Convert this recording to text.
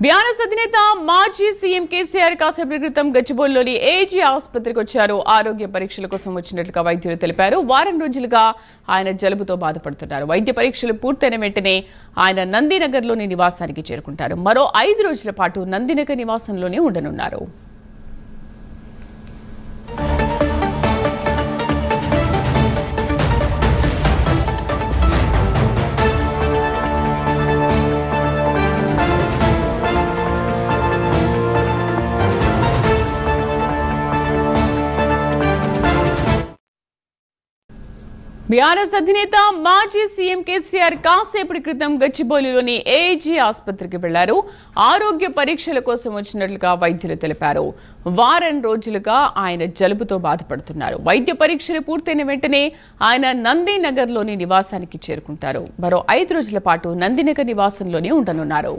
BRS అధినేత మాజీ CM KCR కాసేపటి క్రితం గచ్చిబౌలిలోని ఏజీ ఆసుపత్రికి వచ్చారు. ఆరోగ్య పరీక్షల కోసం వచ్చినట్లుగా వైద్యులు తెలిపారు. వారం రోజులుగా ఆయన జలుబుతో బాధపడుతున్నారు. వైద్య పరీక్షలు పూర్తయిన వెంటనే ఆయన నందినగర్లోని నివాసానికి చేరుకుంటారు. మరో 5 రోజుల పాటు నందినగర్ నివాసంలోనే ఉండనున్నారు. బీఆర్ఎస్ అధినేత మాజీ సీఎం కేసీఆర్ కాసేపటి క్రితం గచ్చిబౌలిలోని ఏజీ ఆసుపత్రికి వెళ్లారు. ఆరోగ్య పరీక్షల కోసం వచ్చినట్లుగా వైద్యులు తెలిపారు. వారం రోజులుగా ఆయన జలుబుతో బాధపడుతున్నారు. వైద్య పరీక్షలు పూర్తయిన వెంటనే ఆయన నందినగర్లోని నివాసానికి చేరుకుంటారు. మరో 5 రోజుల పాటు నందినగర్ నివాసంలోనే ఉండనున్నారు.